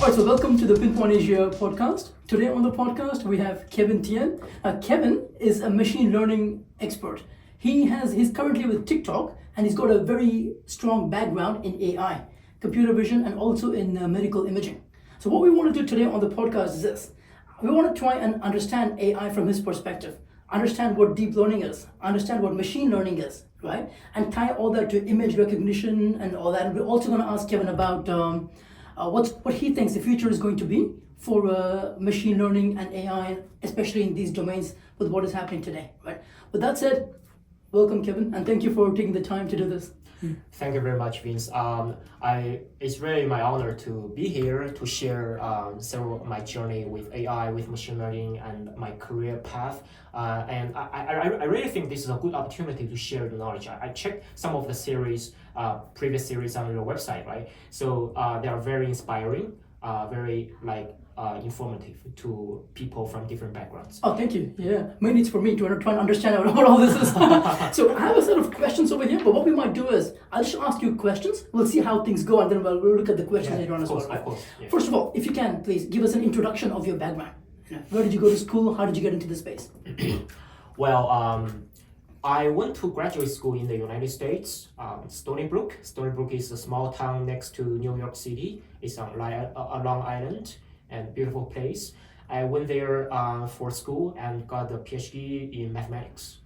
All right, so welcome to the Pinpoint Asia podcast. Today on the podcast, we have Kevin Tian. Kevin is a machine learning expert. He's currently with TikTok, and he's got a very strong background in AI, computer vision, and also in medical imaging. So what we want to do today on the podcast is this. We want to try and understand AI from his perspective, understand what deep learning is, understand what machine learning is, right? And tie all that to image recognition and all that. And we're also going to ask Kevin about what he thinks the future is going to be for machine learning and AI, especially in these domains with what is happening today, right? With that said, welcome, Kevin, and thank you for taking the time to do this. Thank you very much, Vince. It's really my honor to be here to share several of my journey with AI, with machine learning, and my career path. And I really think this is a good opportunity to share the knowledge. I checked some of the previous series on your website, right? So they are very inspiring, very informative to people from different backgrounds. Oh, thank you. Yeah, mainly it's for me to try and understand what all this is. So I have a set of questions over here, but what we might do is I'll just ask you questions. We'll see how things go, and then we'll look at the questions later on as well. Of course. Yeah. First of all, if you can, please give us an introduction of your background. Where did you go to school? How did you get into the space? Well, I went to graduate school in the United States, Stony Brook. Stony Brook is a small town next to New York City. It's on Long Island, and beautiful place. I went there for school and got a PhD in mathematics.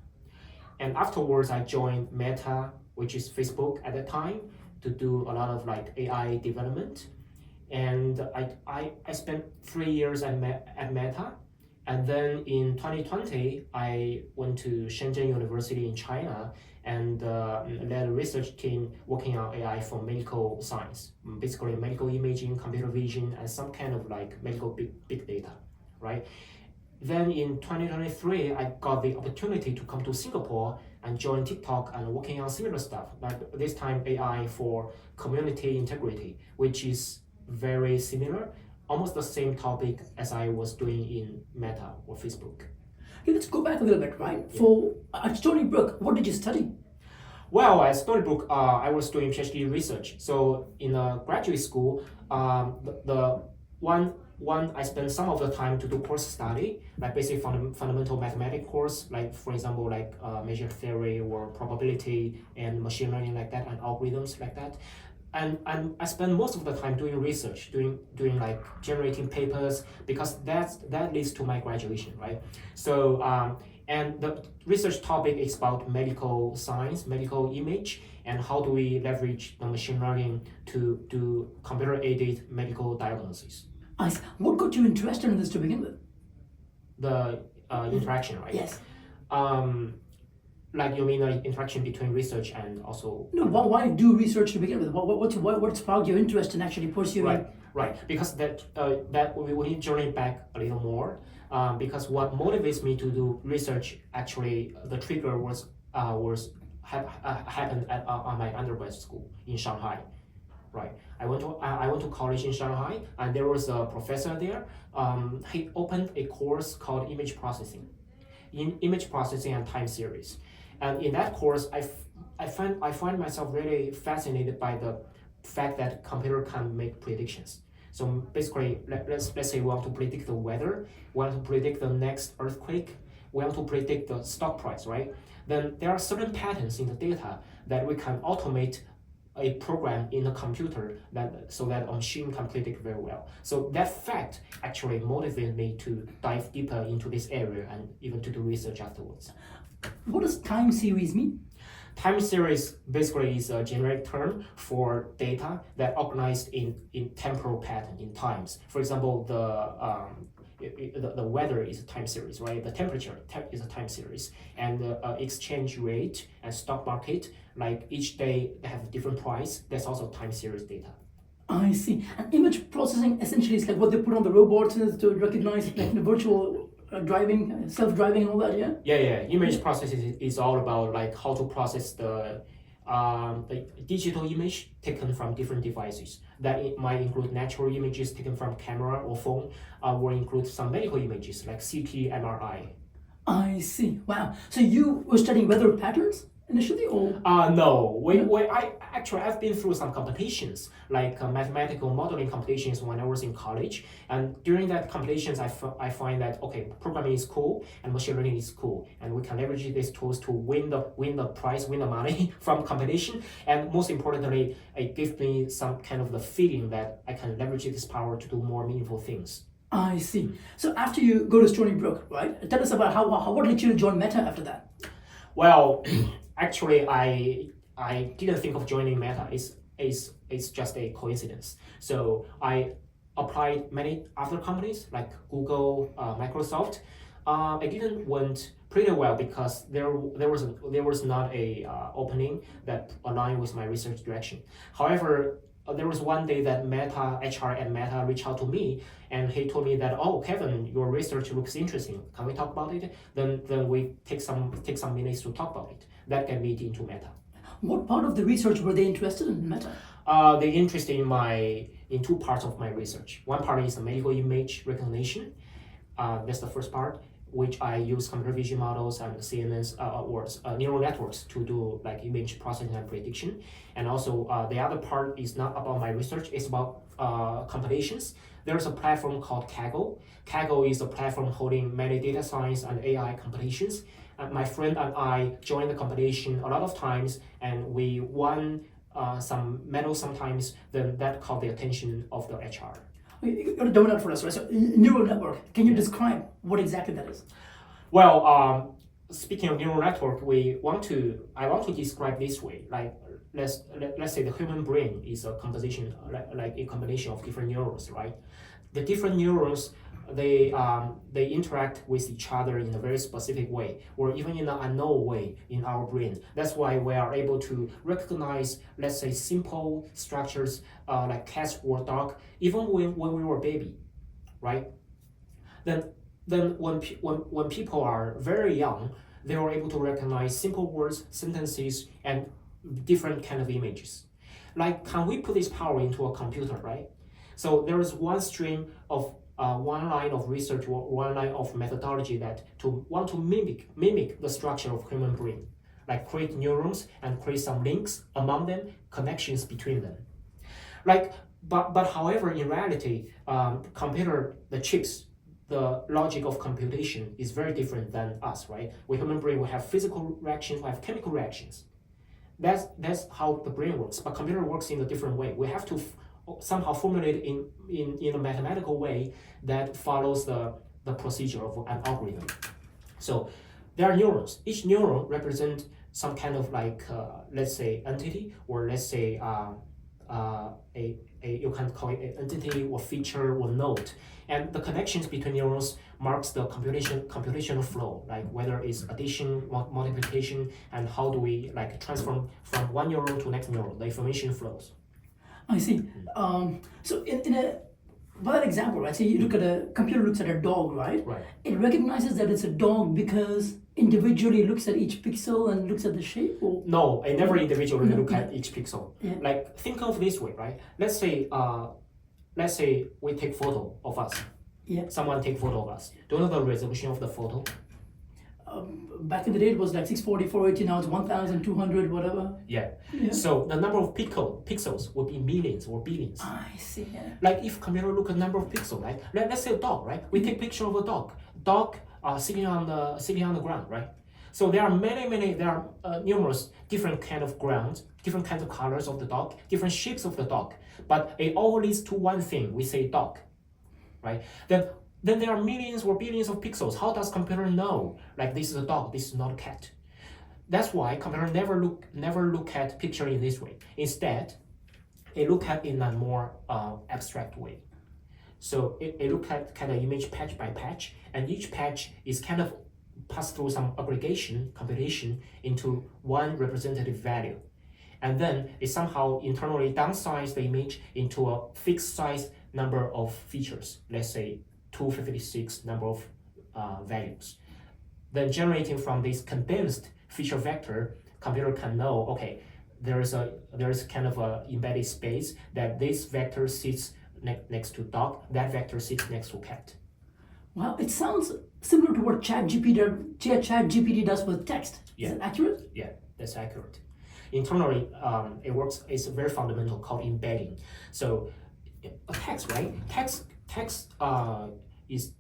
And afterwards, I joined Meta, which is Facebook at the time, to do a lot of AI development. And I spent 3 years at Meta. And then in 2020, I went to Shenzhen University in China and led a research team working on AI for medical science, basically medical imaging, computer vision, and some kind of medical big data, right? Then in 2023, I got the opportunity to come to Singapore and join TikTok and working on similar stuff, like this time AI for community integrity, which is very similar, almost the same topic as I was doing in Meta or Facebook. Okay, let's go back a little bit, right? Yeah. At Stony Brook, what did you study? Well, at Stony Brook, I was doing PhD research. So in a graduate school, the one I spent some of the time to do course study, like basic fundamental mathematics course, like for example, measure theory or probability and machine learning like that, and algorithms like that. And I spend most of the time doing research, doing generating papers, because that leads to my graduation, right? So and the research topic is about medical science, medical image, and how do we leverage the machine learning to do computer-aided medical diagnosis. What got you interested in this to begin with? The interaction, right? Yes. You mean the interaction between research and also... No, why do research to begin with? What sparked your interest in actually pursuing... Right. Because that we need to journey back a little more. Because what motivates me to do research, actually, the trigger happened on my undergrad school in Shanghai. Right. I went to college in Shanghai, and there was a professor there. He opened a course called image processing and time series. And in that course, I find myself really fascinated by the fact that computer can make predictions. So basically, let's say we want to predict the weather, we want to predict the next earthquake, we want to predict the stock price, right? Then there are certain patterns in the data that we can automate a program in a computer so that a machine can predict very well. So that fact actually motivated me to dive deeper into this area and even to do research afterwards. What does time series mean? Time series basically is a generic term for data that organized in temporal pattern, in times. For example, the weather is a time series, right? The temperature is a time series, and the exchange rate and stock market, each day they have a different price. That's also time series data. I see. And image processing essentially is like what they put on the robots to recognize the virtual driving, self-driving and all that, yeah? Yeah. Image processing is all about how to process the digital image taken from different devices. That it might include natural images taken from camera or phone, or include some medical images like CT, MRI. I see. Wow. So you were studying weather patterns? initially, or? No. I've been through some competitions, like mathematical modeling competitions when I was in college. And during that competitions, I find that okay, programming is cool and machine learning is cool, and we can leverage these tools to win the prize, win the money from competition. And most importantly, it gives me some kind of the feeling that I can leverage this power to do more meaningful things. I see. So after you go to Stony Brook, right? Tell us about how what led you to join Meta after that. Well, actually, I didn't think of joining Meta. It's just a coincidence. So I applied many other companies like Google, Microsoft. I didn't went pretty well because there was not a opening that aligned with my research direction. However, there was one day that Meta HR at Meta reached out to me, and he told me that, oh, Kevin, your research looks interesting. Can we talk about it? Then we take some minutes to talk about it. That got me into Meta. What part of the research were they interested in Meta? They interested in two parts of my research. One part is the medical image recognition. That's the first part, which I use computer vision models and CNNs or neural networks to do like image processing and prediction. And also the other part is not about my research, it's about computations. There's a platform called Kaggle. Kaggle is a platform holding many data science and AI computations. My friend and I joined the competition a lot of times, and we won some medals sometimes. Then that caught the attention of the HR. You got a donut for us, right? So neural network. Can you describe what exactly that is? Well, speaking of neural network, I want to describe this way. Like let's say the human brain is a composition, like a combination of different neurons, right? The different neurons they interact with each other in a very specific way, or even in an unknown way in our brain. That's why we are able to recognize, let's say, simple structures like cat or dog, even when we were a baby, right? Then when people are very young, they are able to recognize simple words, sentences, and different kind of images. Like, can we put this power into a computer, right? So there is one stream of one line of research or one line of methodology that want to mimic the structure of human brain, like create neurons and create some links among them, connections between them. Like, but however, in reality, the chips, the logic of computation is very different than us, right? With human brain, we have physical reactions, we have chemical reactions. That's how the brain works. But computer works in a different way. We have to somehow formulate in a mathematical way that follows the procedure of an algorithm. So there are neurons. Each neuron represents some kind of like let's say entity, or let's say you can call it an entity or feature or node. And the connections between neurons marks the computational flow, like whether it's addition, multiplication, and how do we like transform from one neuron to next neuron. The information flows. I see. So by that example, right? So you look at a computer looks at a dog, right? Right. It recognizes that it's a dog because individually it looks at each pixel and looks at the shape, or no, I never individually look at each pixel. Yeah. Like, think of this way, right? Let's say we take photo of us. Yeah. Someone take photo of us. Do you know the resolution of the photo? Back in the day it was like 640, 480. Now it's 1,200, whatever. Yeah. Yeah. So the number of pixels would be millions or billions. I see. Yeah. Like if computer look at number of pixels, right? Let's say a dog, right? We take picture of a dog. Dog sitting on the ground, right? So there are numerous different kind of grounds, different kinds of colors of the dog, different shapes of the dog. But it all leads to one thing. We say dog, right? Then there are millions or billions of pixels. How does computer know like this is a dog, this is not a cat? That's why computer never look at picture in this way. Instead, it look at in a more abstract way. So it look at kind of image patch by patch, and each patch is kind of passed through some aggregation, computation into one representative value. And then it somehow internally downsize the image into a fixed size number of features, let's say 256 number of values. Then generating from this condensed feature vector, computer can know, okay, there is kind of a embedded space that this vector sits next to dog, that vector sits next to cat. Well, it sounds similar to what ChatGPT does with text. Yeah. Is it accurate? Yeah, that's accurate. Internally, it works. It's very fundamental called embedding. So, a text, right? Text is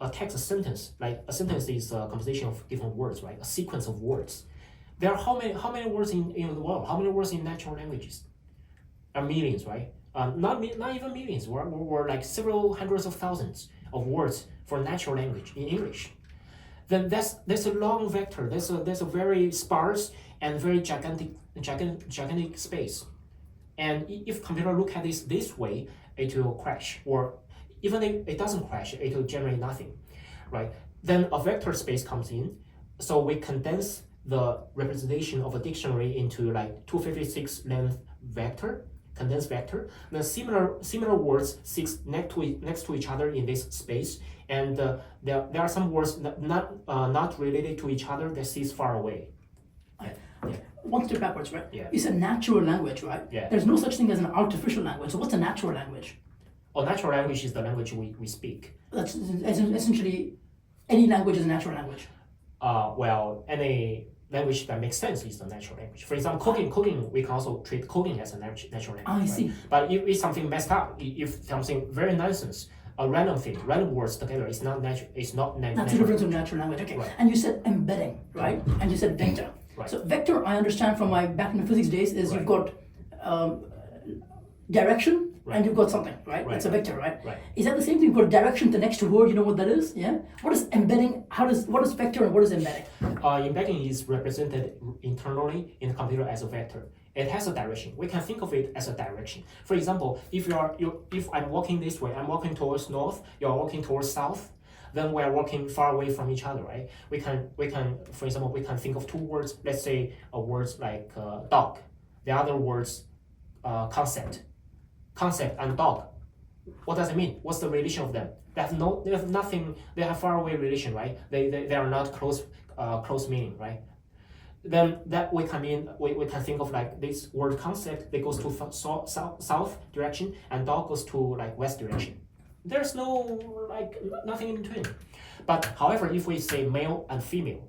a text, a sentence. Like a sentence is a composition of different words, right? A sequence of words. There are how many words in the world? How many words in natural languages? Millions, right? Not even millions. We're like several hundreds of thousands of words for natural language in English. Then that's a long vector. There's a very sparse and very gigantic space. And if computer look at this way, it will crash. Or even if it doesn't crash, it will generate nothing, right? Then a vector space comes in. So we condense the representation of a dictionary into like 256 length vector, condensed vector. Then similar words sit next to each other in this space, and there are some words not related to each other that sit far away. Okay. One step backwards, right? Yeah. You said natural language, right? Yeah. There's no such thing as an artificial language. So what's a natural language? Natural language is the language we speak. That's essentially any language is a natural language. Well, any language that makes sense is the natural language. For example, cooking, we can also treat cooking as a natural language. I see. Right? But if it's something messed up, if something very nonsense, a random thing, random words together, it's not natural. It's not natural. That's the difference of natural language. Okay. Right. And you said embedding, right? And you said vector. Right. So vector, I understand from my back in the physics days, is you've got direction. Right. And you've got something, right? Right. It's a vector, right? Right. Is that the same thing? You've got direction, the next word, you know what that is? Yeah? What is embedding? What is vector and what is embedding? Embedding is represented internally in the computer as a vector. It has a direction. We can think of it as a direction. For example, if I'm walking this way, I'm walking towards north, you're walking towards south, then we are walking far away from each other, right? We can, for example, we can think of two words. Let's say a words like dog. The other words, concept. Concept and dog. What does it mean? What's the relation of them? They have nothing. They have far away relation, right? They are not close meaning, right? Then that we can think of like this word concept. That goes to south direction, and dog goes to like west direction. There's no nothing in between. But however, if we say male and female,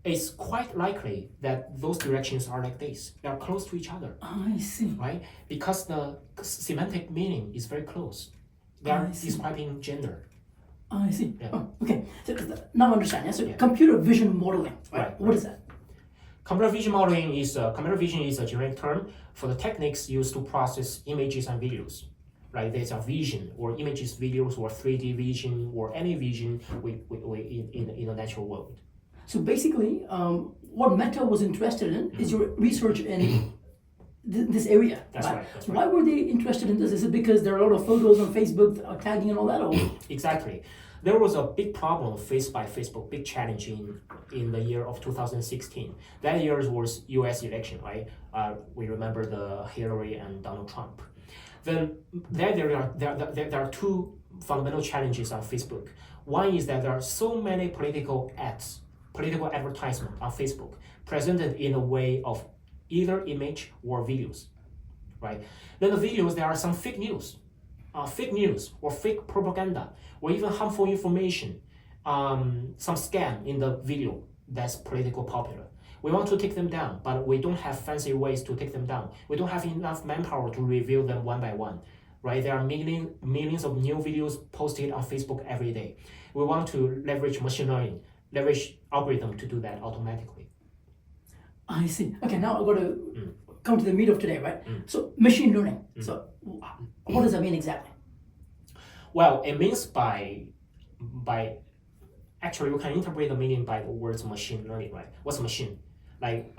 it's quite likely that those directions are like this. They are close to each other. I see. Right? Because the semantic meaning is very close. They are describing gender. I see. Yeah. Oh, okay. So now I understand. Yeah? So computer vision modeling, right? What is that? Computer vision modeling is a generic term for the techniques used to process images and videos. Right? There's a vision or images, videos, or 3D vision, or any vision in the natural world. So basically, what Meta was interested in is your research in this area. That's right. Why were they interested in this? Is it because there are a lot of photos on Facebook tagging and all that? Or? Exactly. There was a big problem faced by Facebook, big challenge in the year of 2016. That year was U.S. election, right? We remember the Hillary and Donald Trump. Then there are two fundamental challenges on Facebook. One is that there are so many political advertisement on Facebook presented in a way of either image or videos, right? Then the videos, there are some fake news or fake propaganda or even harmful information, some scam in the video that's political popular. We want to take them down, but we don't have fancy ways to take them down. We don't have enough manpower to review them one by one, right? There are millions of new videos posted on Facebook every day. We want to leverage machine learning, leverage algorithm to do that automatically. I see. Okay, now I've got to come to the meat of today, right? So machine learning. So what does that mean exactly? Well, it means by actually we can interpret the meaning by the words machine learning, right? What's machine? Like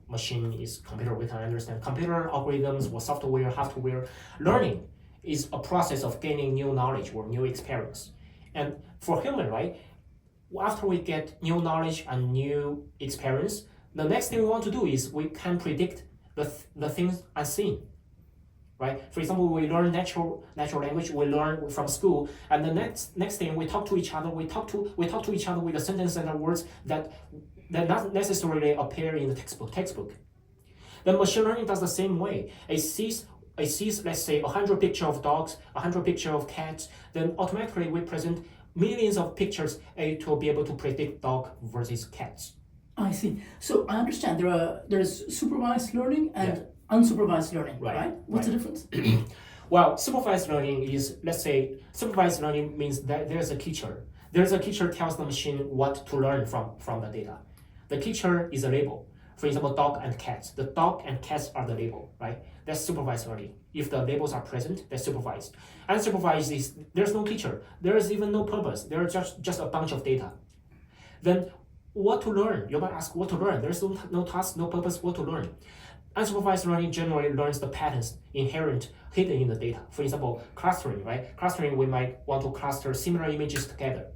machine is computer, we can understand computer algorithms or software, hardware. Learning is a process of gaining new knowledge or new experience. And for human, right? After we get new knowledge and new experience, the next thing we want to do is we can predict the things unseen, right? For example, we learn natural language, we learn from school, and the next thing we talk to each other, we talk to each other with a sentence and words that not necessarily appear in the textbook. The machine learning does the same way. It sees, let's say, 100 pictures of dogs, 100 pictures of cats, then automatically we present millions of pictures to be able to predict dog versus cats. I see. So I understand there's supervised learning and unsupervised learning, right? What's the difference? Well, supervised learning is, let's say, supervised learning means that there's a teacher. There's a teacher tells the machine what to learn from the data. The teacher is a label. For example, dog and cats. The dog and cats are the label, right? That's supervised learning. If the labels are present, that's supervised. Unsupervised is there's no teacher. There is even no purpose. There are just a bunch of data. Then what to learn? You might ask what to learn. There's no task, no purpose, what to learn. Unsupervised learning generally learns the patterns inherent hidden in the data. For example, clustering, right? Clustering, we might want to cluster similar images together.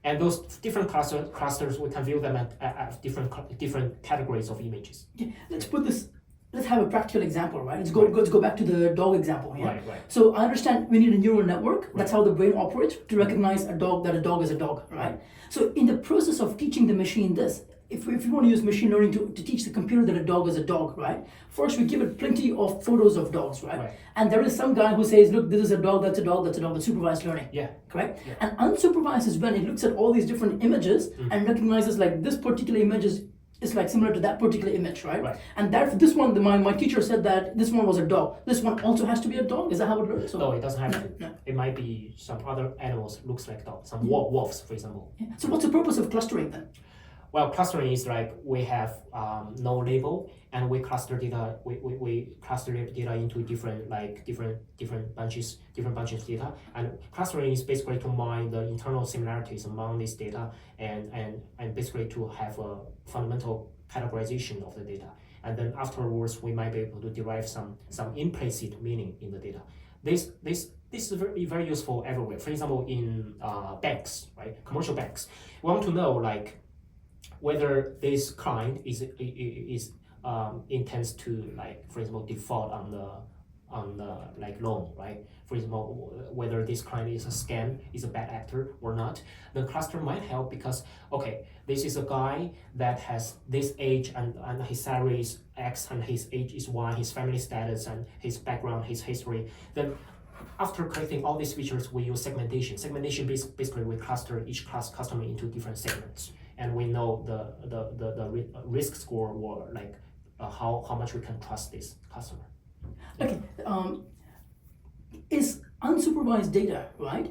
And those different clusters, we can view them at different categories of images. Yeah, let's have a practical example, right? Let's go back to the dog example. Yeah? Right. So I understand we need a neural network. That's how the brain operates to recognize a dog is a dog, right? So in the process of teaching the machine this, if we want to use machine learning to teach the computer that a dog is a dog, right? First, we give it plenty of photos of dogs, right? And there is some guy who says, look, this is a dog, that's a dog, that's a dog, with supervised learning. Yeah. Correct? Yeah. And unsupervised is when it looks at all these different images and recognizes like this particular image is like similar to that particular image, right? And this one, my teacher said that this one was a dog. This one also has to be a dog? Is that how it learns? No, it doesn't have to. No. It might be some other animals looks like dogs, some wolves, for example. Yeah. So what's the purpose of clustering then? Well, clustering is like we have no label and we cluster data. We cluster data into different bunches of data. And clustering is basically to mine the internal similarities among this data and basically to have a fundamental categorization of the data. And then afterwards, we might be able to derive some implicit meaning in the data. This is very, very useful everywhere. For example, in banks, right? Commercial banks, we want to know like whether this client intends to, like, for example, default on the like loan, right? For example, whether this client is a scam, is a bad actor or not. The cluster might help because, okay, this is a guy that has this age and his salary is X and his age is Y, his family status and his background, his history. Then after collecting all these features, we use segmentation. Segmentation basically we cluster each customer into different segments. And we know the risk score or like how much we can trust this customer. Okay, is unsupervised data, right,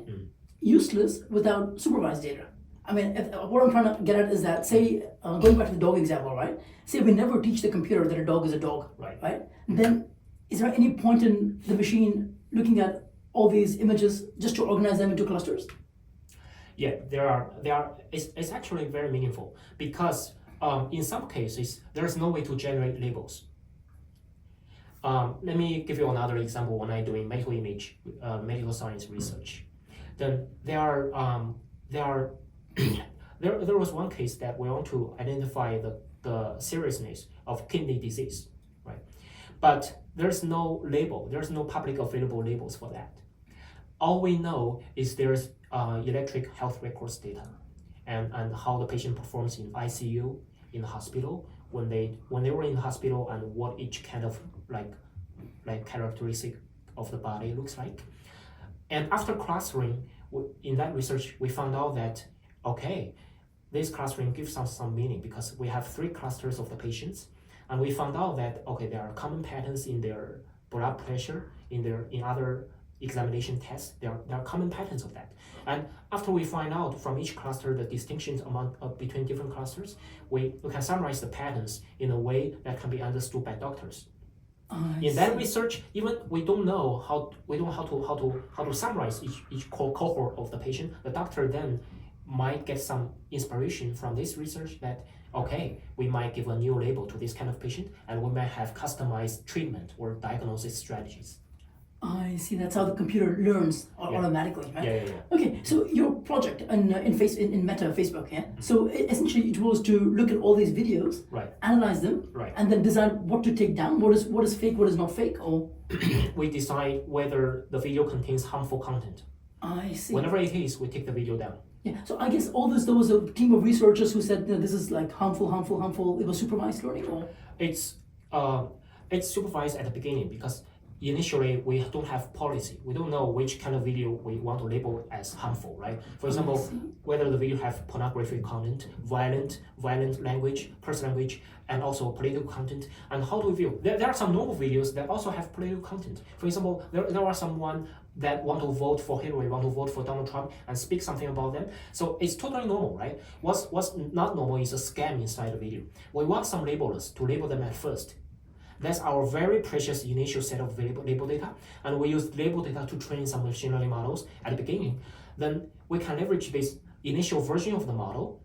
useless without supervised data? I mean, what I'm trying to get at is that, say, going back to the dog example, right? Say we never teach the computer that a dog is a dog, right? Then is there any point in the machine looking at all these images just to organize them into clusters? Yeah, there are. It's actually very meaningful because in some cases there's no way to generate labels. Let me give you another example. When I'm doing medical science research, then there was one case that we want to identify the seriousness of kidney disease, right? But there's no label. There's no public available labels for that. All we know is there's electric health records data and how the patient performs in ICU, in the hospital, when they were in the hospital, and what each kind of like characteristic of the body looks like. And after clustering, in that research, we found out that, okay, this clustering gives us some meaning because we have 3 clusters of the patients, and we found out that, okay, there are common patterns in their blood pressure, in other examination tests. There are common patterns of that. And after we find out from each cluster the distinctions between different clusters, we can summarize the patterns in a way that can be understood by doctors. In that research, even we don't know how to summarize each cohort of the patient. The doctor then might get some inspiration from this research that, okay, we might give a new label to this kind of patient, and we might have customized treatment or diagnosis strategies. I see. That's how the computer learns automatically, right? Yeah. Okay, so your project in Meta, Facebook, yeah. So essentially, it was to look at all these videos, analyze them, and then decide what to take down. What is fake, what is not fake, or we decide whether the video contains harmful content. I see. Whenever it is, we take the video down. Yeah. So I guess there was a team of researchers who said, this is like harmful. It was supervised learning, or it's supervised at the beginning because initially we don't have policy. We don't know which kind of video we want to label as harmful, right? For example, whether the video have pornographic content, violent language, curse language, and also political content. And how do we view? There are some normal videos that also have political content. For example, there are someone that want to vote for Hillary, want to vote for Donald Trump, and speak something about them. So it's totally normal, right? What's not normal is a scam inside the video. We want some labelers to label them at first. That's our very precious initial set of label data, and we use label data to train some machine learning models at the beginning. Then we can leverage this initial version of the model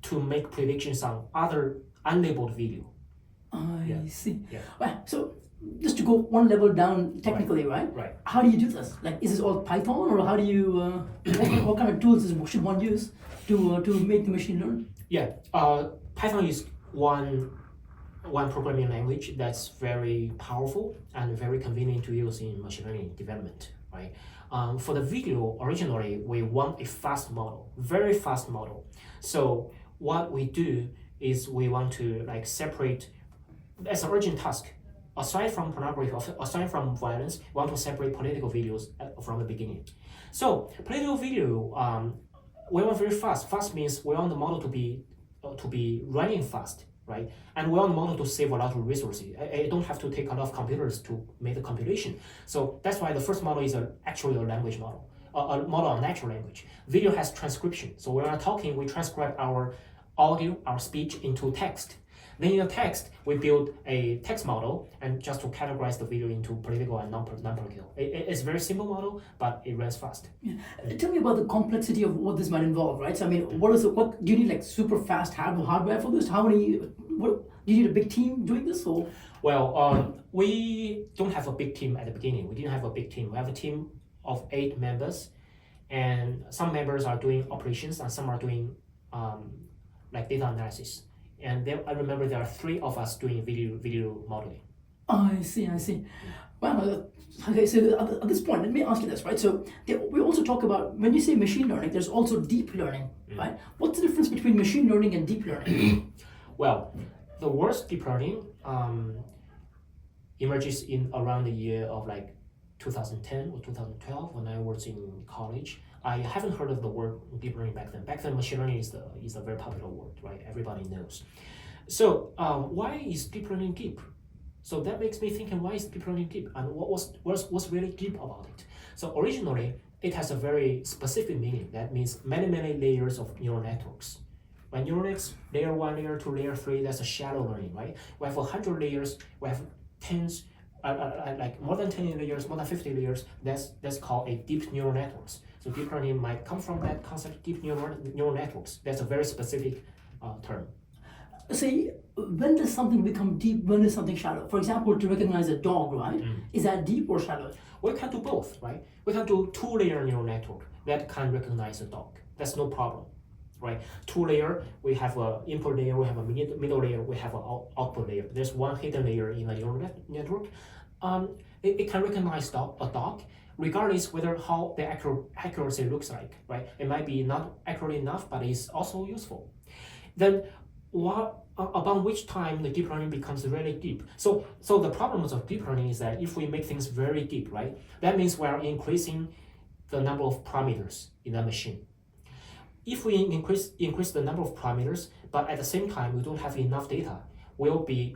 to make predictions on other unlabeled video. I see. Yeah. Well, so just to go one level down technically, right? Right. How do you do this? Like, is this all Python, or how do you? What kind of tools should one use to make the machine learn? Yeah. Python is one programming language that's very powerful and very convenient to use in machine learning development, right? For the video, originally we want a fast model, very fast model. So what we do is we want to like separate as an urgent task. Aside from pornography, aside from violence, we want to separate political videos from the beginning. So political video, we want very fast. Fast means we want the model to be running fast, right? And we want the model to save a lot of resources. I don't have to take a lot of computers to make the compilation. So that's why the first model is actually a language model, a model of natural language. Video has transcription. So when we're talking, we transcribe our audio, our speech into text. Then in the text, we build a text model and just to categorize the video into political and non-political. It's a very simple model, but it runs fast. Yeah. Tell me about the complexity of what this might involve, right? So I mean, what do you need, like super fast hardware for this? Do you need a big team doing this, or? Well, we don't have a big team at the beginning. We didn't have a big team. We have a team of 8 members, and some members are doing operations and some are doing like data analysis. And then I remember there are 3 of us doing video modeling. Oh, I see. Well, okay, so at this point, let me ask you this, right? So we also talk about, when you say machine learning, there's also deep learning, right? What's the difference between machine learning and deep learning? Well, the word deep learning emerges in around the year of like 2010 or 2012 when I was in college. I haven't heard of the word deep learning back then. Back then, machine learning is a very popular word, right? Everybody knows. So why is deep learning deep? So that makes me thinking, why is deep learning deep? And what's really deep about it? So originally, it has a very specific meaning. That means many layers of neural networks. When neural nets, layer 1, layer 2, layer 3, that's a shallow learning, right? We have 100 layers, we have tens, like more than 10 layers, more than 50 layers. That's called a deep neural networks. So deep learning might come from that concept, deep neural networks. That's a very specific term. See, when does something become deep? When is something shallow? For example, to recognize a dog, right? Is that deep or shallow? We can do both, right? We can do 2-layer neural network that can recognize a dog. That's no problem, right? 2-layer, we have an input layer, we have a middle layer, we have an output layer. There's one hidden layer in a neural network. It can recognize a dog, regardless whether how the accuracy looks like, right? It might be not accurate enough, but it's also useful. Then about which time the deep learning becomes really deep. So the problems of deep learning is that if we make things very deep, right, that means we are increasing the number of parameters in the machine. If we increase the number of parameters, but at the same time we don't have enough data, we'll be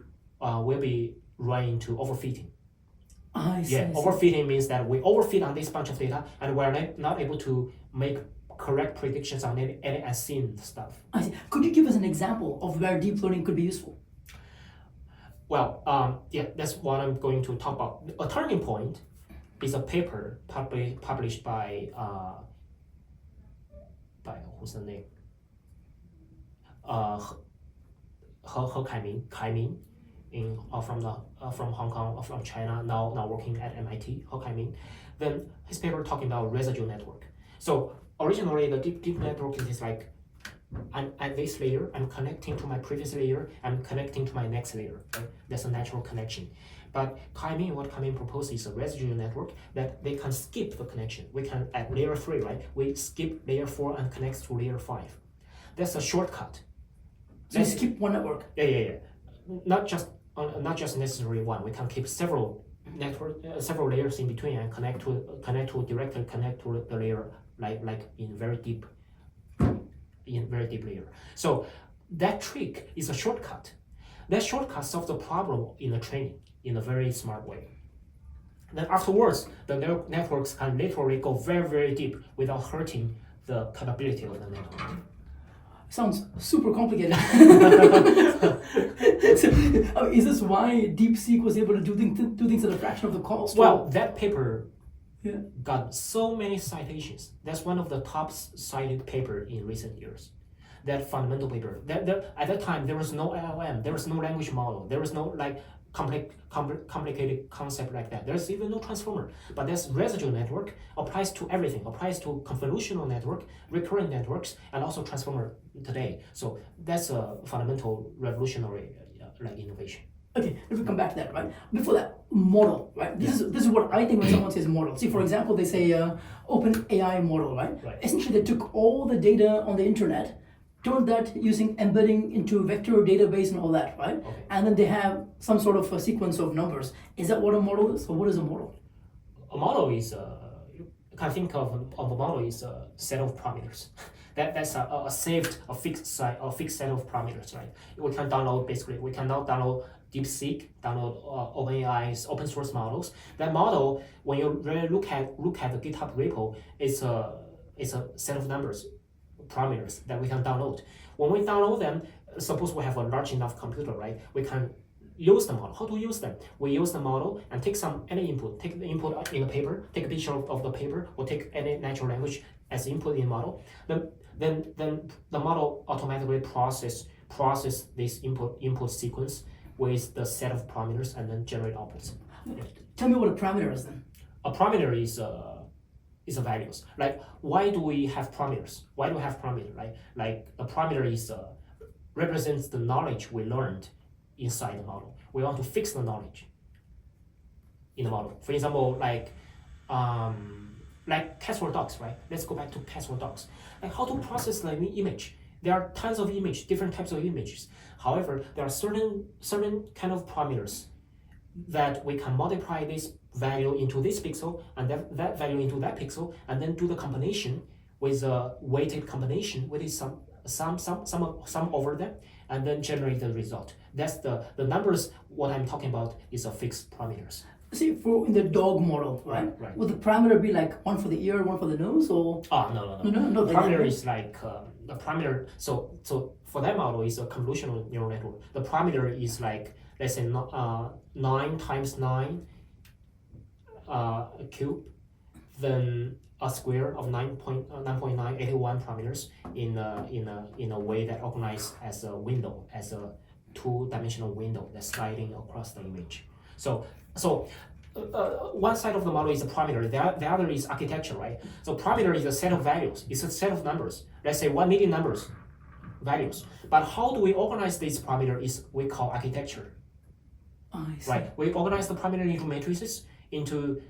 running into overfitting. I see. Overfitting means that we overfit on this bunch of data and we're not able to make correct predictions on any unseen stuff. I see. Could you give us an example of where deep learning could be useful? Well, that's what I'm going to talk about. A turning point is a paper published by who's the name? He Kaiming from Hong Kong, from China, now working at MIT. He Kaiming. Then his paper talking about residual network. So originally the deep network is like, I'm at this layer, I'm connecting to my previous layer, I'm connecting to my next layer. Right? That's a natural connection. But what Kaiming proposes is a residual network that they can skip the connection. We can, at layer 3, right? We skip layer 4 and connect to layer 5. That's a shortcut. So you skip one network? Yeah. Not just necessarily one. We can keep several network, several layers in between, and directly connect to the layer like in very deep layer. So that trick is a shortcut. That shortcut solves the problem in the training in a very smart way. Then afterwards, the networks can literally go very, very deep without hurting the capability of the network. Sounds super complicated. So, is this why DeepSeek was able to do things at a fraction of the cost? Well, that paper yeah. got so many citations. That's one of the top cited paper in recent years. That fundamental paper. At that time, there was no LLM, there was no language model, there was no like complicated concept like that. There's even no transformer. But this residual network applies to everything. Applies to convolutional network, recurrent networks, and also transformer today. So that's a fundamental revolutionary innovation. Okay, if we come back to that, right? Before that, model, right? This is what I think when someone says model. See, for example, they say open AI model, right? Essentially, they took all the data on the internet, turned that using embedding into vector database and all that, right? Okay. And then they have some sort of a sequence of numbers. Is that what a model is, or what is a model? A model is you can think of a model is a set of parameters. That's a fixed set of parameters, right? We can now download DeepSeek, download OpenAI's open source models. That model, when you really look at the GitHub repo, it's a set of numbers, parameters that we can download. When we download them, suppose we have a large enough computer, right? We can use the model. How to use them? We use the model and take any input. Take the input in the paper. Take a picture of the paper, or take any natural language as input in the model. Then the model automatically process this input sequence with the set of parameters and then generate outputs. Tell me what a parameter is then. A parameter is a values. Like, why do we have parameters? Why do we have parameter? Right? Like a parameter is represents the knowledge we learned inside the model. We want to fix the knowledge in the model. For example, like cats or dogs, right? Let's go back to cats or dogs. Like how to process the image. There are tons of images, different types of images. However, there are certain kind of parameters that we can multiply this value into this pixel and that value into that pixel, and then do the combination with a weighted combination with some over them, and then generate the result. That's the numbers. What I'm talking about is a fixed parameters. See, in the dog model, right? Right. Would the parameter be like one for the ear, one for the nose, or? No. The parameter is like the parameter. So for that model is a convolutional neural network. The parameter is like, let's say 9 times 9 cube, then a square of 9.981 parameters in a way that organized as a window, as a two-dimensional window that's sliding across the image. So one side of the model is a parameter, the other is architecture, right? So parameter is a set of values, it's a set of numbers. Let's say 1 million numbers, values. But how do we organize this parameter is we call architecture. I see. Right? We organize the parameter into matrices, into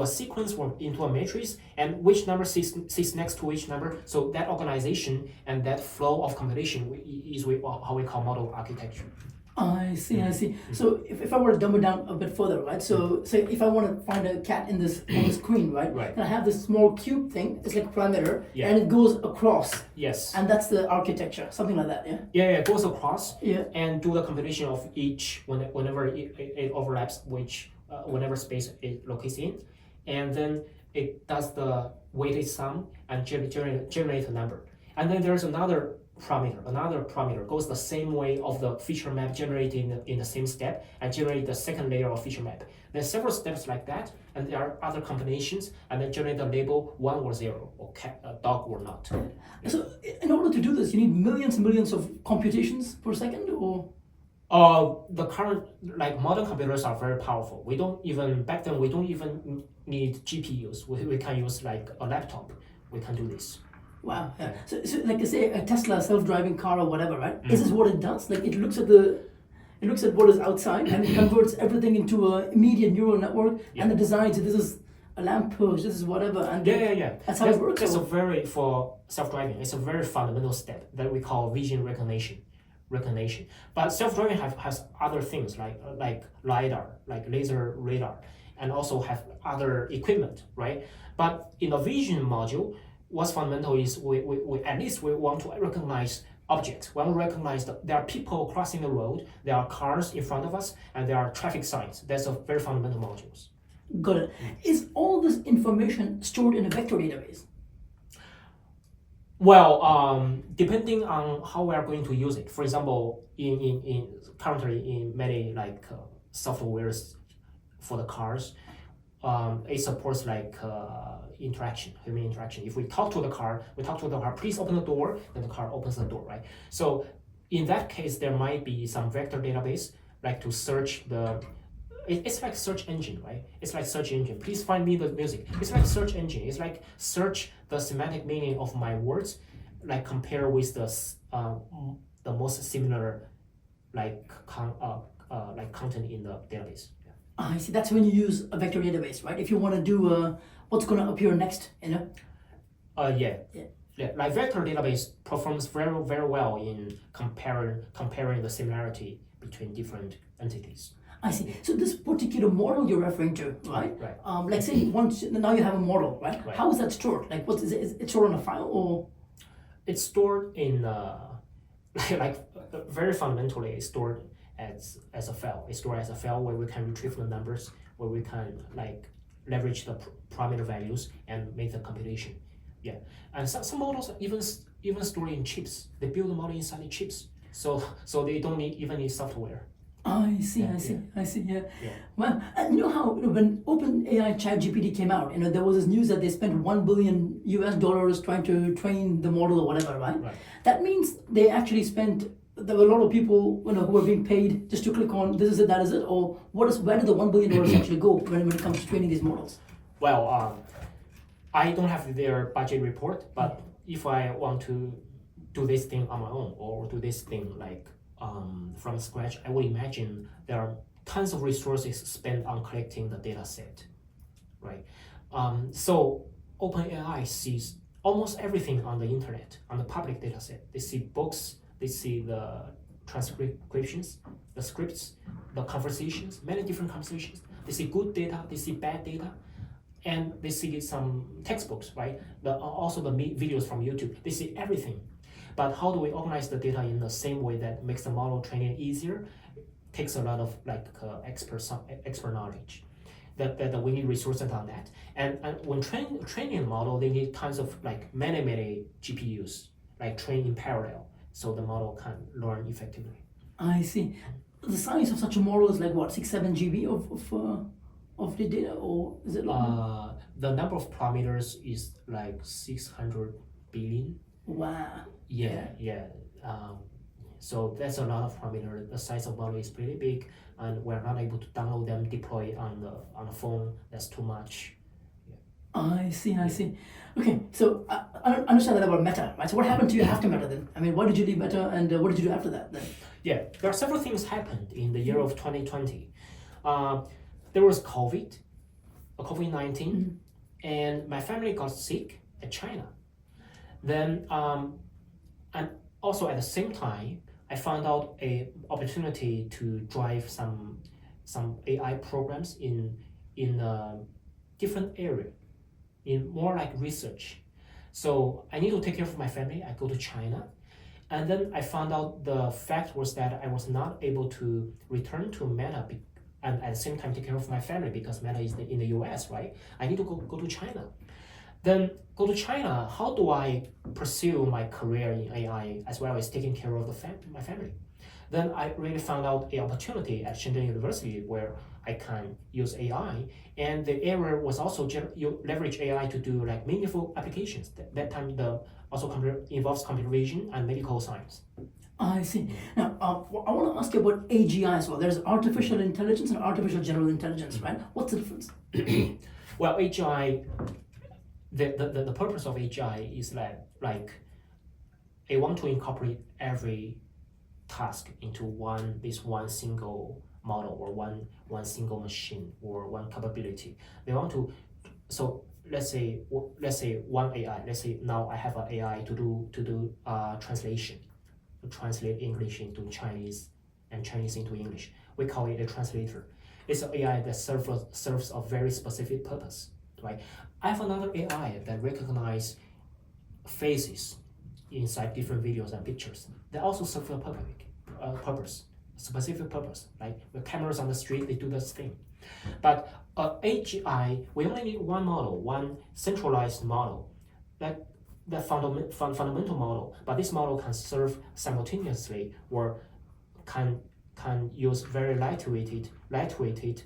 a sequence or into a matrix, and which number sits next to which number. So that organization and that flow of computation is how we call model architecture. I see. So if I were to dumb it down a bit further, right? So say if I want to find a cat on the screen, right? And I have this small cube thing, it's like a parameter, and it goes across. Yes. And that's the architecture, something like that, yeah? Yeah, it goes across. Yeah. And do the computation of each whenever it overlaps whenever space it locates in, and then it does the weighted sum and generate a number. And then there's another parameter goes the same way of the feature map generated in the same step and generate the second layer of feature map. There's several steps like that, and there are other combinations, and then generate the label 1 or 0, or cat, dog or not. So in order to do this, you need millions and millions of computations per second, or? The current modern computers are very powerful. Back then we don't even need GPUs. We can use like a laptop. We can do this. Wow. Yeah. So like say a Tesla self-driving car or whatever, right? This is what it does. Like it looks at what is outside and it converts everything into a immediate neural network and it decides this is a lamppost, this is whatever, and that's how it works. For self-driving, it's a very fundamental step that we call vision recognition. recognition. But self-driving has other things like lidar, like laser radar, and also have other equipment, right? But in the vision module, what's fundamental is we at least we want to recognize objects. We want to recognize that there are people crossing the road, there are cars in front of us, and there are traffic signs. That's a very fundamental modules. Got it. Is all this information stored in a vector database? Well, depending on how we are going to use it. For example, in currently in many softwares for the cars, it supports interaction, human interaction. If we talk to the car, please open the door, then the car opens the door, right? So in that case, there might be some vector database like to search it's like search engine, right? It's like search engine. Please find me the music. It's like search engine. It's like search the semantic meaning of my words, like compare with the most similar content in the database. Yeah. I see. That's when you use a vector database, right? If you want to do what's going to appear next, Yeah. Like vector database performs very very well in comparing the similarity between different entities. I see. So this particular model you're referring to, right? Right. Like say once now you have a model, right? Right. How is that stored? Like what is it? Is it stored on a file or? It's stored in very fundamentally it's stored as a file. It's stored as a file where we can retrieve the numbers, where we can leverage the parameter values and make the computation. Yeah, and some models even store in chips. They build the model inside the chips, so they don't even need software. I see. Yeah. Well, and you know how when OpenAI ChatGPT came out, there was this news that they spent $1 billion US trying to train the model or whatever, right? Right. That means they actually spent. There were a lot of people, who were being paid just to click on this is it, that is it, or where did the $1 billion actually go when it comes to training these models? Well, I don't have their budget report, but if I want to do this thing on my own or do this thing from scratch, I would imagine there are tons of resources spent on collecting the data set, right? So OpenAI sees almost everything on the internet, on the public data set. They see books, they see the transcriptions, the scripts, the conversations, many different conversations. They see good data, they see bad data, and they see some textbooks, right? Also the videos from YouTube. They see everything. But how do we organize the data in the same way that makes the model training easier? Takes a lot of expert knowledge. That we need resources on that. And when training a model, they need tons of many GPUs, train in parallel, so the model can learn effectively. I see. The size of such a model is 6-7 GB of the data, or is it longer? The number of parameters is 600 billion. Wow. Yeah. So that's a lot of parameters. The size of model is pretty big, and we're not able to download them, deploy on the phone. That's too much. Yeah. I see. Okay, so I don't understand that about Meta, right? So what happened to you after Meta then? I mean, why did you leave Meta, and what did you do after that then? Yeah, there are several things happened in the year of 2020. There was COVID-19, and my family got sick at China. Then, and also at the same time, I found out a opportunity to drive some AI programs in a different area, in more like research. So I need to take care of my family. I go to China, and then I found out the fact was that I was not able to return to Meta and at the same time take care of my family because Meta is in the US, right? I need to go to China. Then go to China, how do I pursue my career in AI as well as taking care of my family? Then I really found out an opportunity at Shenzhen University where I can use AI, and the area was also you leverage AI to do meaningful applications. That time also involves computer vision and medical science. I see. Now, I want to ask you about AGI as well. There's artificial intelligence and artificial general intelligence, right? What's the difference? Well, AGI, the purpose of AGI is like I want to incorporate every task into one single model or one single machine or one capability. They want to, so let's say one AI. Let's say now I have an AI to do translation. translate English into Chinese and Chinese into English. We call it a translator. It's an AI that serves a very specific purpose, right? I have another AI that recognize faces inside different videos and pictures. They also serve a specific purpose. Like the cameras on the street, they do this thing. But AGI, we only need one model, one centralized model, like the fundamental model. But this model can serve simultaneously or can use very lightweighted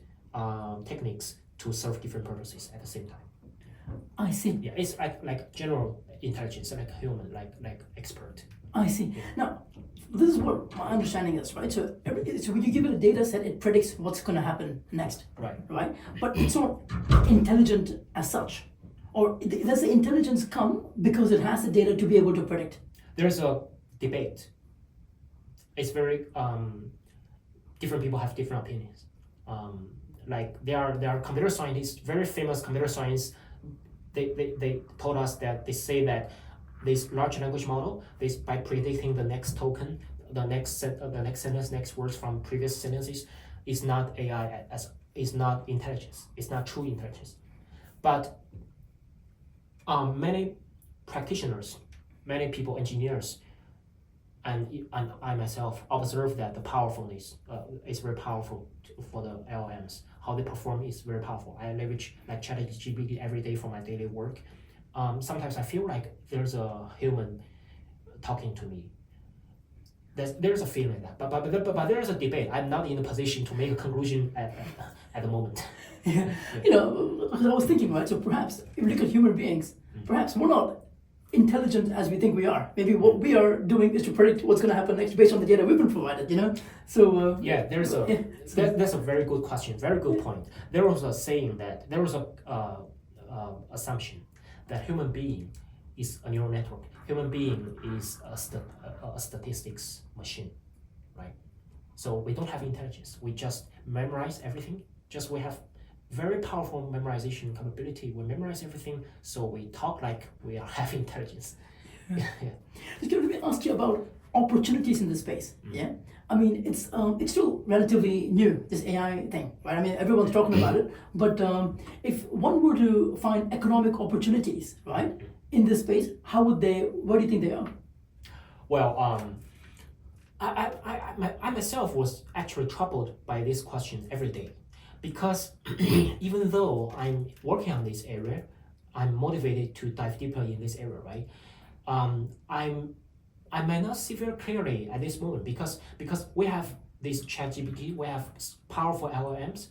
techniques to serve different purposes at the same time. I see. Yeah, it's like general intelligence, like human, like expert. I see. Now, this is what my understanding is, right? So when you give it a data set, it predicts what's going to happen next. Right? But it's not intelligent as such. Or does the intelligence come because it has the data to be able to predict? There's a debate. It's very different people have different opinions. Like there are computer scientists, very famous computer science. They told us that they say that this large language model, by predicting the next token, the next sentence, next words from previous sentences, is not AI is not intelligence. It's not true intelligence. But many practitioners, many people, engineers, and I myself observe that the powerfulness is very powerful for the LLMs. How they perform is very powerful. I leverage like ChatGPT every day for my daily work. Sometimes I feel like there's a human talking to me. There's a feeling that, but there's a debate. I'm not in a position to make a conclusion at the moment. Yeah. You know, I was thinking, right? So perhaps if we look at human beings, perhaps we're not intelligent as we think we are. Maybe what we are doing is to predict what's going to happen next based on the data we've been provided. You know, so that's a very good question, very good point. There was a saying that there was a assumption that human being is a neural network. Human being is a statistics machine, right? So we don't have intelligence. We just memorize everything. We have very powerful memorization capability. We memorize everything, so we talk like we have intelligence. Yeah. Just let me ask you about opportunities in this space. Yeah, I mean it's still relatively new, this AI thing, right? I mean everyone's talking about it, but if one were to find economic opportunities, right, in this space, where do you think they are? Well, I myself was actually troubled by this question every day. Because even though I'm working on this area, I'm motivated to dive deeper in this area, right? I might not see very clearly at this moment because we have this ChatGPT, we have powerful LLMs,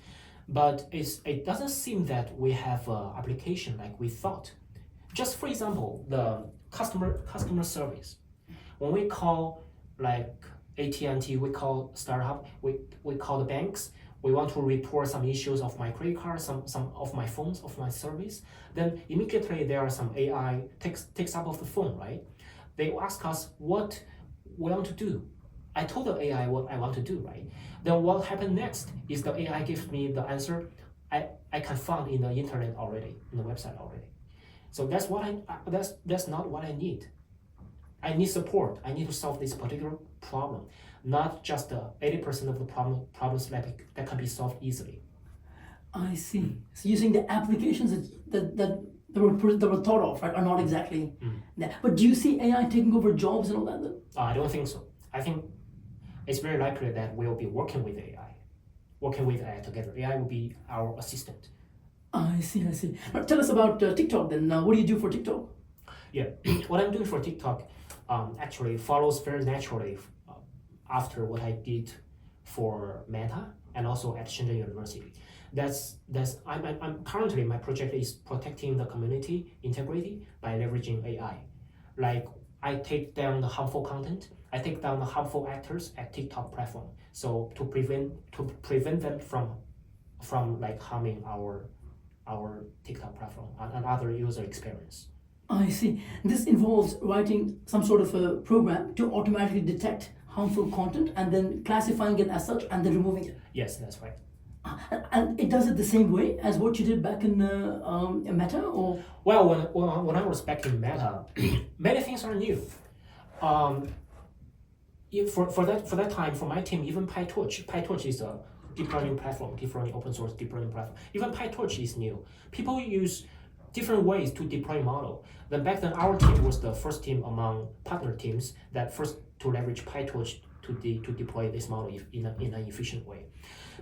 but it doesn't seem that we have an application like we thought. Just for example, the customer service. When we call like AT&T, we call startup, we call the banks. We want to report some issues of my credit card, some of my phones, of my service. Then immediately there are some AI takes up of the phone, right? They ask us what we want to do. I told the AI what I want to do, right? Then what happened next is the AI gives me the answer I can find in the internet already, in the website already. So that's not what I need. I need support. I need to solve this particular problem, not just 80% of the problems that can be solved easily. I see. So using the applications that were thought of, right, are not exactly that. But do you see AI taking over jobs and all that then? I don't think so. I think it's very likely that we'll be working with AI together. AI will be our assistant. I see. Now, tell us about TikTok then. What do you do for TikTok? Yeah, what I'm doing for TikTok actually follows very naturally after what I did for Meta and also at Shenzhen University. I'm currently, my project is protecting the community integrity by leveraging AI. Like I take down the harmful content, I take down the harmful actors at TikTok platform. So to prevent them from like harming our TikTok platform and other user experience. I see. This involves writing some sort of a program to automatically detect harmful content and then classifying it as such and then removing it. Yes, that's right. And it does it the same way as what you did back in Meta, or? Well, when I was back in Meta, many things are new. for that time, for my team, even PyTorch is a deep learning platform, deep learning open source deep learning platform. Even PyTorch is new. People use different ways to deploy model. Then back then, our team was the first team among partner teams that first to leverage PyTorch to deploy this model in an efficient way.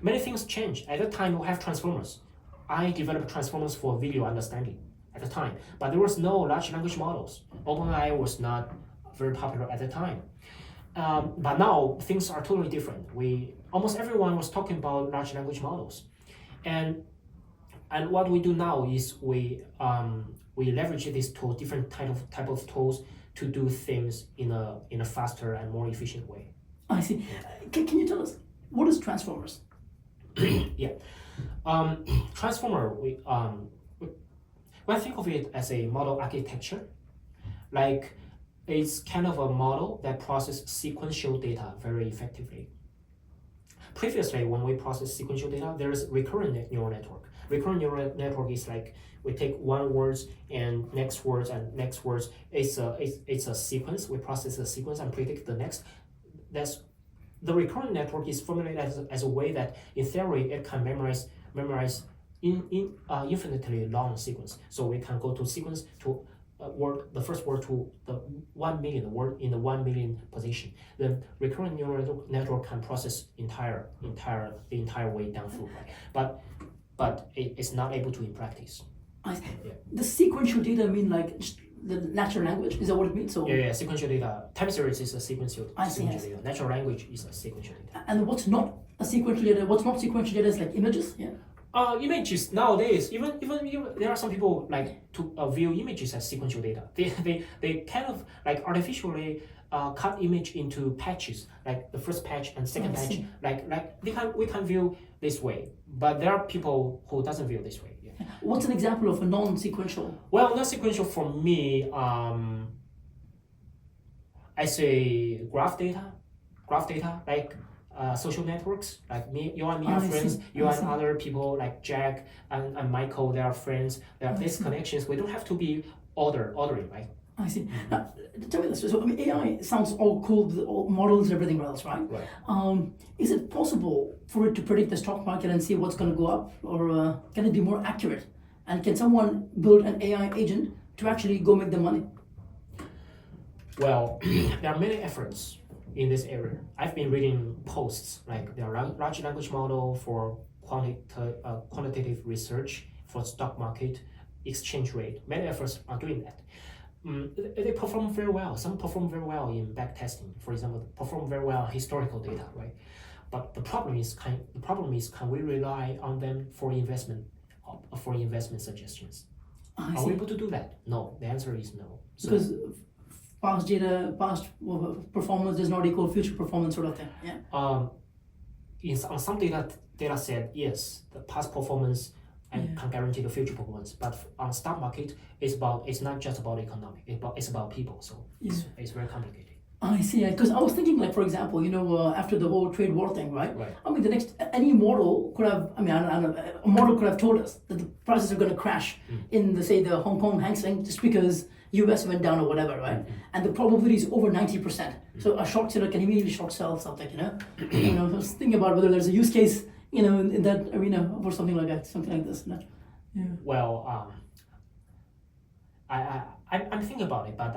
Many things changed. At that time, we have transformers. I developed transformers for video understanding at the time, but there was no large language models. OpenAI was not very popular at the time. But now things are totally different. Almost everyone was talking about large language models, and what we do now is we leverage this tool, different type of tools to do things in a faster and more efficient way. I see. Can you tell us what is transformers? Yeah, transformer. We think of it as a model architecture, like it's kind of a model that processes sequential data very effectively. Previously, when we process sequential data, there is recurrent neural network. Recurrent neural network is like we take one words and next words and next words. It's a sequence. We process the sequence and predict the next. That's the recurrent network is formulated as a way that in theory it can memorize infinitely long sequence. So we can go to sequence to the first word to the 1 million word in the 1 million position. Then recurrent neural network can process the entire way down through, right? But it's not able to in practice. Yeah. The sequential data mean like just the natural language? Is that what it means? So yeah, sequential data. Time series is a sequential data. Natural language is a sequential data. And what's not a sequential data? What's not sequential data is like images, yeah. Images nowadays, even there are some people like to view images as sequential data. They kind of like artificially cut image into patches, like the first patch and second patch. Like we can view this way, but there are people who doesn't view this way. Yeah. What's an example of a non-sequential? Well, non-sequential for me, I say graph data, like. Social networks like you and me are friends. You and other people like Jack and Michael, they are friends. There are these connections. We don't have to be ordering, right? I see. Now, tell me this. So I mean, AI sounds all cool, with all models and everything else, right? Right. Is it possible for it to predict the stock market and see what's going to go up, or can it be more accurate? And can someone build an AI agent to actually go make the money? Well, there are many efforts in this area. I've been reading posts like there are large language model for quantitative research for stock market, exchange rate. Many efforts are doing that. They perform very well. Some perform very well in back testing, for example, perform very well in historical data, right? But the problem is, can we rely on them for investment suggestions? Are we able to do that? No. The answer is no. Because past performance does not equal future performance, sort of thing. Yeah. On some data set, yes, the past performance and can guarantee the future performance. But on stock market, it's not just about economic. It's about people. So it's very complicated. I see. Because I was thinking, like, for example, after the whole trade war thing, right? Right. I mean, any model could have. I mean, I don't know, a model could have told us that the prices are going to crash in the Hong Kong Hang Seng just because US went down or whatever, right? And the probability is over 90%. So a short seller can immediately short sell something, I was thinking about whether there's a use case, in that arena or something like that, something like this. Yeah. Well, I'm thinking about it, but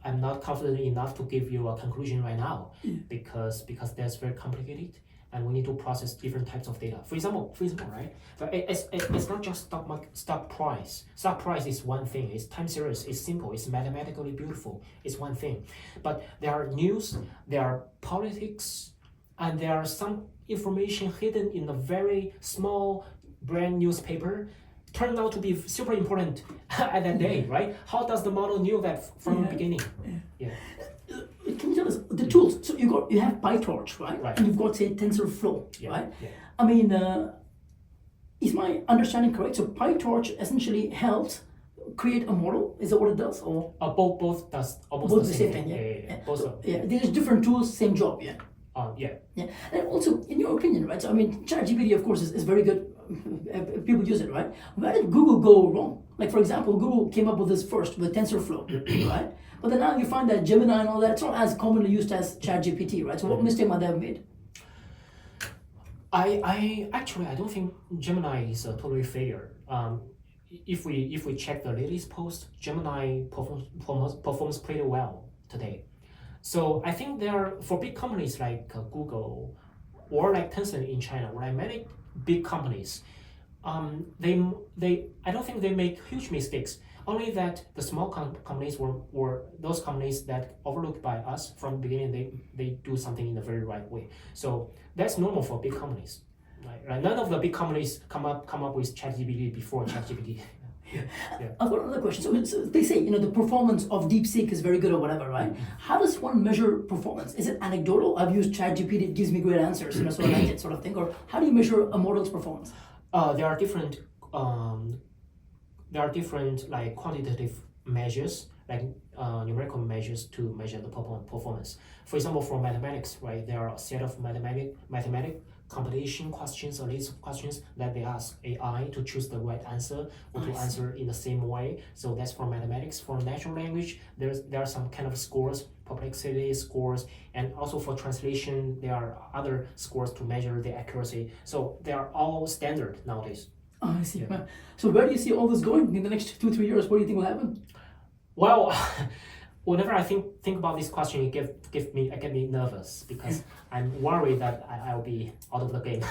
I'm not confident enough to give you a conclusion right now because that's very complicated. And we need to process different types of data. For example, right? But it's not just stock price. Stock price is one thing. It's time series. It's simple. It's mathematically beautiful. It's one thing. But there are news, there are politics, and there are some information hidden in a very small brand newspaper. Turned out to be super important at that day, right? How does the model knew that from the beginning? Yeah. Can you tell us the tools? So you have PyTorch, right? Right. And you've got, say, TensorFlow, right? Yeah. I mean, is my understanding correct? So PyTorch essentially helps create a model. Is that what it does, or both does almost the same thing? Yeah. There's different tools, same job. Yeah. Yeah. And also, in your opinion, right? So I mean, ChatGPT, of course, is very good. People use it, right? Where did Google go wrong? Like, for example, Google came up with this first with TensorFlow, right? But then now you find that Gemini and all that, it's not as commonly used as ChatGPT, right? So what mistake might they have made? I actually I don't think Gemini is a totally failure. If we check the latest post, Gemini performs pretty well today. So I think there are, for big companies like Google or like Tencent in China, or like many big companies, they I don't think they make huge mistakes. Only that the small companies were those companies that overlooked by us from the beginning, they do something in the very right way. So that's normal for big companies. Right? None of the big companies come up with ChatGPT before ChatGPT. Yeah. I've got another question. So they say, the performance of DeepSeek is very good or whatever, right? How does one measure performance? Is it anecdotal? I've used ChatGPT, it gives me great answers, so I like it sort of thing. Or how do you measure a model's performance? There are different like quantitative measures, like numerical measures to measure the performance. For example, for mathematics, right, there are a set of mathematic competition questions, a list of questions that they ask AI to choose the right answer or to answer in the same way. So that's for mathematics. For natural language, there are some kind of scores, perplexity scores, and also for translation, there are other scores to measure the accuracy. So they are all standard nowadays. Oh, I see. Yeah. So where do you see all this going in the next 2-3 years? What do you think will happen? Well, whenever I think about this question, it get me nervous because I'm worried that I'll be out of the game.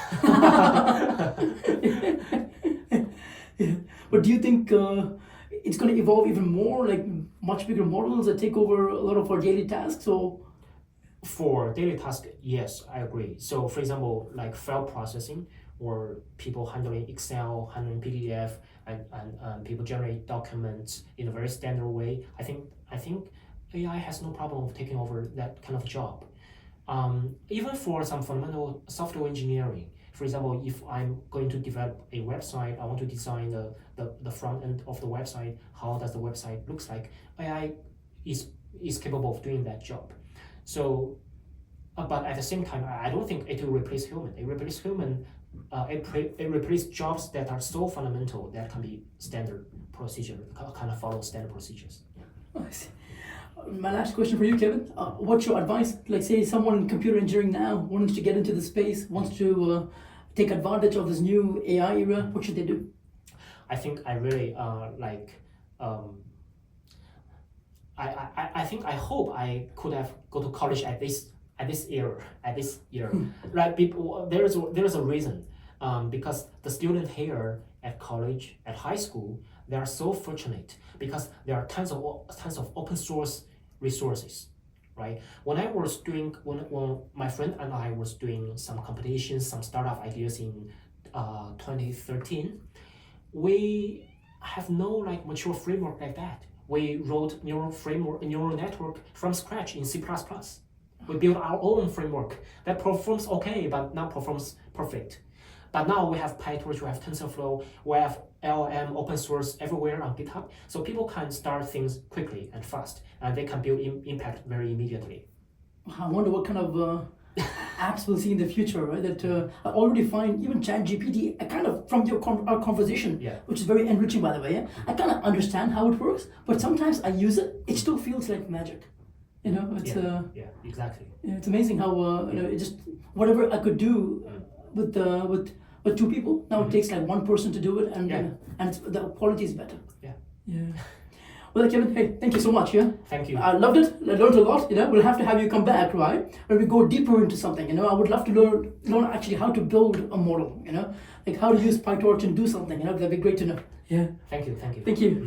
Yeah. But do you think it's going to evolve even more, like much bigger models that take over a lot of our daily tasks? Or for daily tasks, yes, I agree. So, for example, like file processing, or people handling Excel, handling PDF, and people generate documents in a very standard way. I think AI has no problem of taking over that kind of job. Even for some fundamental software engineering, for example, if I'm going to develop a website, I want to design the front end of the website, how does the website looks like, AI is capable of doing that job. So, but at the same time, I don't think it will replace human. It replaces jobs that are so fundamental that can be standard procedure, kind of follow standard procedures. Oh, I see. My last question for you, Kevin. What's your advice? Like, say someone in computer engineering now wants to get into the space, wants to take advantage of this new AI era. What should they do? I think I really I hope I could have go to college at this year. Like people, there is a reason. Because the students here at college, at high school, they are so fortunate because there are tons of open source resources, right? When my friend and I was doing some competitions, some startup ideas in 2013, we have no like mature framework like that. We wrote neural network from scratch in C++. We built our own framework that performs okay, but not performs perfect. But now we have PyTorch, we have TensorFlow, we have LLM open source everywhere on GitHub, so people can start things quickly and fast, and they can build impact very immediately. I wonder what kind of apps we'll see in the future, right? That I already find even ChatGPT, I kind of, from our conversation, which is very enriching, by the way, I kind of understand how it works, but sometimes I use it, it still feels like magic. It's exactly. It's amazing how it just whatever I could do with two people, now it takes like one person to do it, and the quality is better. Yeah. Well, Kevin, hey, thank you so much. Yeah. Thank you. I loved it. I learned a lot. We'll have to have you come back, right? When we go deeper into something. I would love to learn actually how to build a model. Like how to use PyTorch and do something. That'd be great to know. Yeah. Thank you. Thank you.